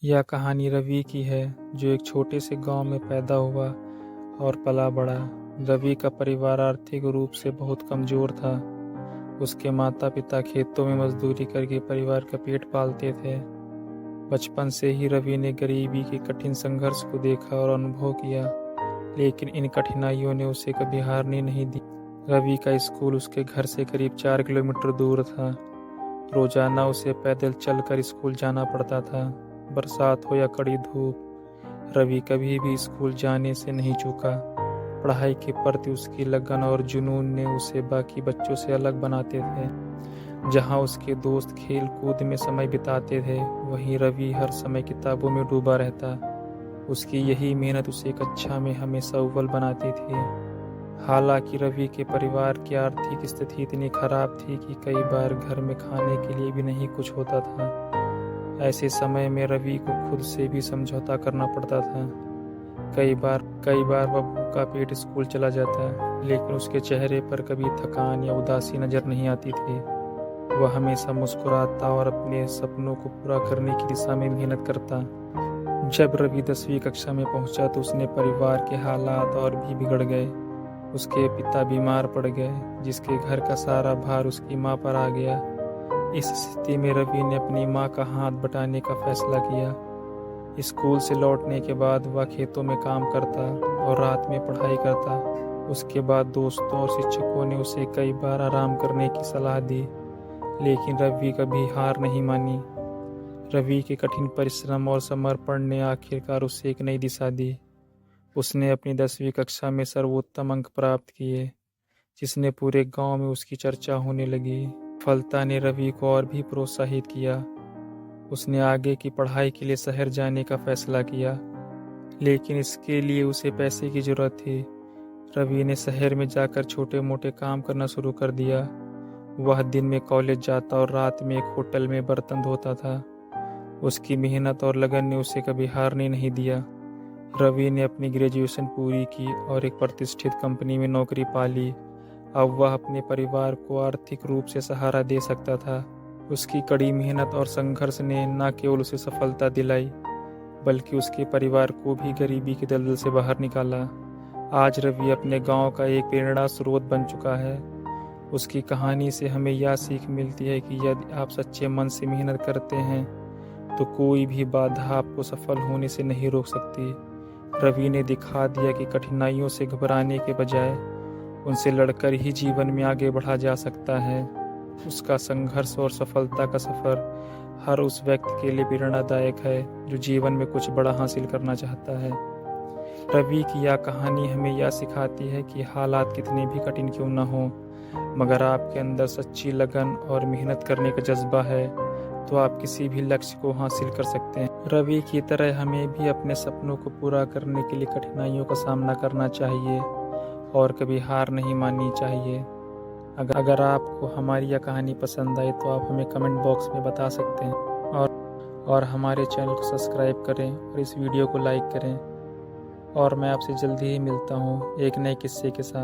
यह कहानी रवि की है, जो एक छोटे से गांव में पैदा हुआ और पला बड़ा। रवि का परिवार आर्थिक रूप से बहुत कमजोर था। उसके माता पिता खेतों में मजदूरी करके परिवार का पेट पालते थे। बचपन से ही रवि ने गरीबी के कठिन संघर्ष को देखा और अनुभव किया, लेकिन इन कठिनाइयों ने उसे कभी हारने नहीं दी। रवि का स्कूल उसके घर से करीब 4 किलोमीटर दूर था। रोजाना उसे पैदल चलकर स्कूल जाना पड़ता था। बरसात हो या कड़ी धूप, रवि कभी भी स्कूल जाने से नहीं चूका। पढ़ाई के प्रति उसकी लगन और जुनून ने उसे बाकी बच्चों से अलग बनाते थे। जहां उसके दोस्त खेल कूद में समय बिताते थे, वहीं रवि हर समय किताबों में डूबा रहता। उसकी यही मेहनत उसे कक्षा में हमेशा अव्वल बनाती थी। हालांकि रवि के परिवार की आर्थिक स्थिति इतनी खराब थी कि कई बार घर में खाने के लिए भी नहीं कुछ होता था। ऐसे समय में रवि को खुद से भी समझौता करना पड़ता था। कई बार वह भूखा पेट स्कूल चला जाता, लेकिन उसके चेहरे पर कभी थकान या उदासी नजर नहीं आती थी। वह हमेशा मुस्कुराता और अपने सपनों को पूरा करने की दिशा में मेहनत करता। जब रवि 10वीं कक्षा में पहुंचा तो उसने परिवार के हालात और भी बिगड़ गए। उसके पिता बीमार पड़ गए, जिसके घर का सारा भार उसकी मां पर आ गया। इस स्थिति में रवि ने अपनी मां का हाथ बटाने का फैसला किया। स्कूल से लौटने के बाद वह खेतों में काम करता और रात में पढ़ाई करता। उसके बाद दोस्तों और शिक्षकों ने उसे कई बार आराम करने की सलाह दी, लेकिन रवि कभी हार नहीं मानी। रवि के कठिन परिश्रम और समर्पण ने आखिरकार उसे एक नई दिशा दी। उसने अपनी 10वीं कक्षा में सर्वोत्तम अंक प्राप्त किए, जिसने पूरे गांव में उसकी चर्चा होने लगी। सफलता ने रवि को और भी प्रोत्साहित किया। उसने आगे की पढ़ाई के लिए शहर जाने का फैसला किया, लेकिन इसके लिए उसे पैसे की जरूरत थी। रवि ने शहर में जाकर छोटे मोटे काम करना शुरू कर दिया। वह दिन में कॉलेज जाता और रात में एक होटल में बर्तन धोता था। उसकी मेहनत और लगन ने उसे कभी हारने नहीं दिया। रवि ने अपनी ग्रेजुएशन पूरी की और एक प्रतिष्ठित कंपनी में नौकरी पा ली। अब वह अपने परिवार को आर्थिक रूप से सहारा दे सकता था। उसकी कड़ी मेहनत और संघर्ष ने न केवल उसे सफलता दिलाई, बल्कि उसके परिवार को भी गरीबी के दलदल से बाहर निकाला। आज रवि अपने गांव का एक प्रेरणा स्रोत बन चुका है। उसकी कहानी से हमें यह सीख मिलती है कि यदि आप सच्चे मन से मेहनत करते हैं, तो कोई भी बाधा आपको सफल होने से नहीं रोक सकती। रवि ने दिखा दिया कि कठिनाइयों से घबराने के बजाय उनसे लड़कर ही जीवन में आगे बढ़ा जा सकता है। उसका संघर्ष और सफलता का सफर हर उस व्यक्ति के लिए प्रेरणादायक है जो जीवन में कुछ बड़ा हासिल करना चाहता है। रवि की यह कहानी हमें यह सिखाती है कि हालात कितने भी कठिन क्यों न हो, मगर आपके अंदर सच्ची लगन और मेहनत करने का जज्बा है, तो आप किसी भी लक्ष्य को हासिल कर सकते हैं। रवि की तरह हमें भी अपने सपनों को पूरा करने के लिए कठिनाइयों का सामना करना चाहिए और कभी हार नहीं माननी चाहिए। अगर आपको हमारी यह कहानी पसंद आई तो आप हमें कमेंट बॉक्स में बता सकते हैं, और हमारे चैनल को सब्सक्राइब करें और इस वीडियो को लाइक करें। और मैं आपसे जल्दी ही मिलता हूँ एक नए किस्से के साथ।